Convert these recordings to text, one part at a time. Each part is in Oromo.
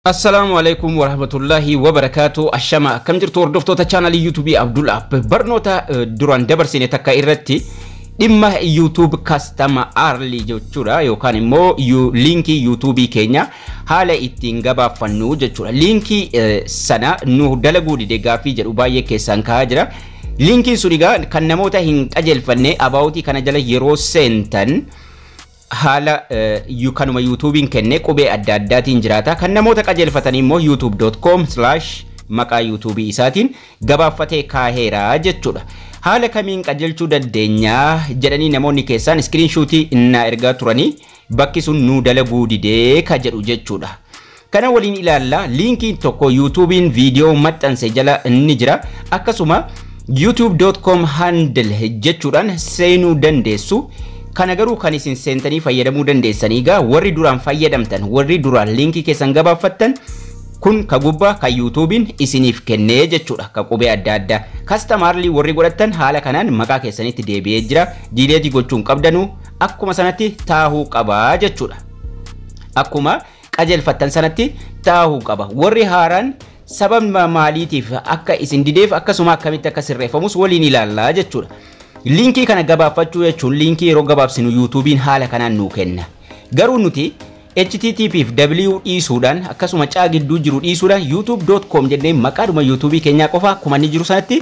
Assalamualaikum warahmatullahi wabarakatuh. Ashama kam jirtu hordoftoota channel YouTube Abdul App barnoota duraan dabarsine takka irratti dhimma YouTube customer early jechuudha yookaan immoo linki YouTube keenya haala ittiin gabaafannu jechuudha. Linki sana nu dalaguu dide gaafii jedhu baay'ee keessan kaa'aa jira. Linkiin sunigaa kan namoota hin qajeelfanne abaawotii kana jala yeroo seentan haala kanuma YouTubein kenne qubee adda addaatiin jiraata. Kan namoota qajeelfatanii immoo youtube.com/maqaa YouTube isaatiin gabaafatee kaaheera jechuudha. Haala kamiin qajeelchuu dandeenya jedhanii namoonni keessan screenshotii na ergaa turanii bakki sun nu dalaguu didee ka jedhu jechuudha. Kana waliin ilaalla. Linkiin tokko YouTubein video maxxanse jala inni jira. Akkasuma youtube.com handle jechuudhaan seenuu dandeessu. Kana garuu kan isin seentanii fayyadamuu dandeessanii gaa warri duraan fayyadamtan warri duraan linkii keessan gabaafattan kun ka gubbaa ka YouTubein isiniif kennee jechuudha. Ka qubee adda addaa customerly warri godhattan haala kanaan maqaa keessanitti deebi'ee jira. Diileetii gochuun qabdanu akkuma sanatti taahuu qaba jechuudha. Akkuma qajeelfattan sanatti taahuu qaba. Warri haaraan sababa maaliitiif akka isin dideef akkasuma akkamitti akka sirreeffamus waliin ilaallaa jechuudha. Linkii kana gabaafachuu jechuun linkii yeroo gabaabsinu YouTubein haala kanaan nuu kenna. Garuu nuti http dhiisuudhaan akkasuma caa gidduu jiru dhiisuudhaan youtube.com jennee maqaadhuma YouTube keenyaa qofa akkuma inni jiru sanatti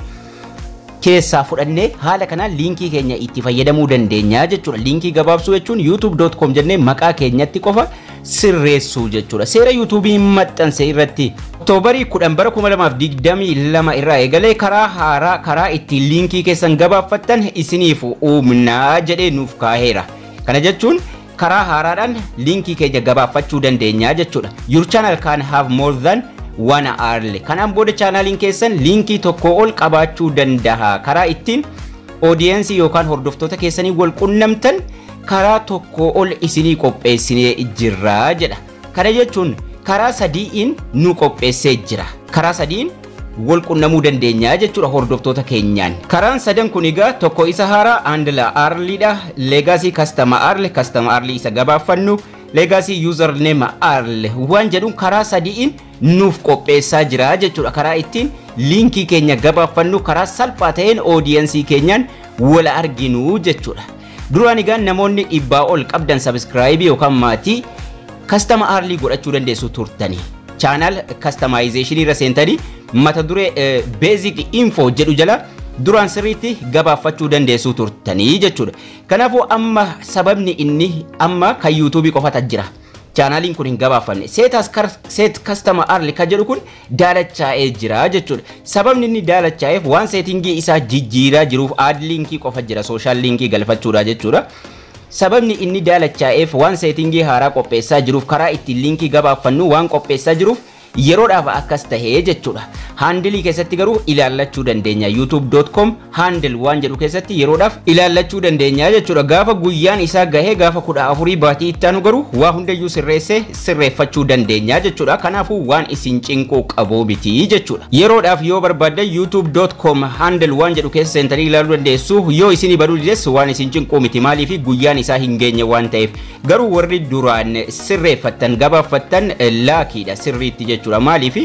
keessaa fudhannee haala kanaan linkii keenya itti fayyadamuu dandeenya jechuudha. Linkii gabaabsuu jechuun youtube.com jennee maqaa keenyatti qofa sirreessuu jechuudha. Seera YouTubein maxxanse irratti Oktoobarii 10 bara 2022 irraa eegalee karaa haaraa karaa ittiin linkii keessan gabaafattan isiniif uumnaa jedhee nuuf kaaheera. Kana jechuun karaa haaraadhaan linkii keenya gabaafachuu dandeenya jechuudha. Your channel can have more than one URL. Kanaan booda channelin keessan linkii tokko ol qabaachuu danda'a. Karaa ittiin audience yookaan hordoftoota keessanii wal qunnamtan karaa tokko ol isinii qopheessinee jirra jedha. Kana jechuun karaa sadiin nu qopheessee jira. Karaa sadiin wal qunnamuu dandeenya jechuudha hordoftoota keenyaan. Karaan sadan kun egaa tokko isa haaraa handle early'dha. Legacy customer early isa gabaafannu. Legacy username early waan jedhuun karaa sadiin nuuf qopheessaa jira jechuudha. Karaa ittiin linkii keenya gabaafannu karaa salphaa ta'een audience keenyaan wal arginu jechuudha. Duraan egaa namoonni dhibbaa ol qabdan subscribe yookaan maatii customer early godhachuu dandeessu turtanii. Channel customization irra seentanii mata duree basic info jedhu jala duraan sirriitti gabaafachuu dandeessu turtanii jechuudha. Kanaafuu amma sababni inni amma kan YouTube qofatu jira. Channelin kun hin gabaafanne. Set customer early ka jedhu kun daalachaa'ee jira jechuudha. Sababni inni daalachaa'eef waan settingii isaa jijjiiraa jiruuf ad linkii qofa jira. Social linkii galfachuudha jechuudha. Sababni inni daalachaa'eef waan settingii haaraa qopheessaa jiruuf karaa ittiin linkii gabaafannu waan qopheessaa jiruuf yeroodhaaf akkas tahee jechuudha. Handle keessatti garuu ilaallachuu dandeenya. youtube.com handle waan jedhu keessatti yeroodhaaf ilaallachuu dandeenya jechuudha. Gaafa guyyaan isaa gahee gaafa 14 baatii ittaanu garuu waa hundayyuu sirreeffachuu dandeenya jechuudha. Kanaafuu waan isin cinquu qabu miti jechuudha. Yeroodhaaf yoo barbaaddan youtube.com handle waan jedhu keessa seentanii ilaaluu dandeessu. Yoo isinii baduu dides waan isin cinquu miti maaliif guyyaan isaa hin geenye waan ta'eef. Garuu warri duraan sirreeffattan gabaafattan laakiidha sirriitti jechuudha. Maaliif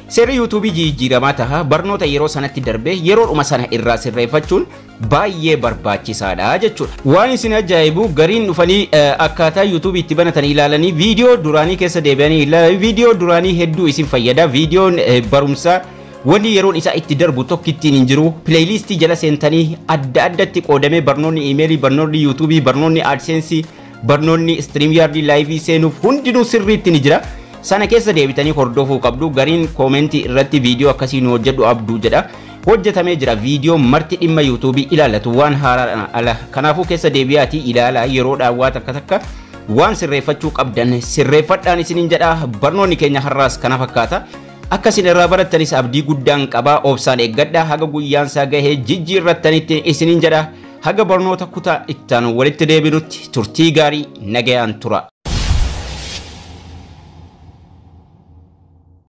seerri YouTube jijjiiramaa taha barnoota yeroo sanatti darbe yeroodhuma sana irraa sirreeffachuun baay'ee barbaachisaadha jechuudha. Waan isin ajaa'ibu gariin dhufanii akkaataa YouTube itti banatanii ilaalanii viidiyoo duraanii keessa deebi'anii ilaalanii viidiyoo duraanii hedduu isin fayyada. Viidiyoon barumsaa wanni yeroon isaa itti darbu tokko ittiin hin jiru. Playlistii jala seentanii adda addatti qoodamee barnoonni emailii, barnoonni YouTube, barnoonni AdSense, barnoonni StreamYard live seenuuf hundinuu sirriitti ni jira. Sana keessa deebitanii hordofuu qabdu. Gariin koomentii irratti viidiyoo akkasii nu hojjedhu abduu jedha. Hojjetamee jira viidiyoo marti dhimma YouTube ilaallatu waan haaraadhaan ala. Kanaafuu keessa deebi'aatii ilaalaa yeroodhaan waa takka waan sirreeffachuu qabdan sirreeffadhaan isiniin jedha. Barnoonni keenya har'aas kana fakkaata. Akkasin irraa barattanis abdii guddaan qaba. Obsaan eeggadha haga guyyaan isaa gahee jijjiirrattanitti isiniin jedha. Haga barnoota kutaa itti aanu walitti deebinutti turtii gaarii nagayaan tura.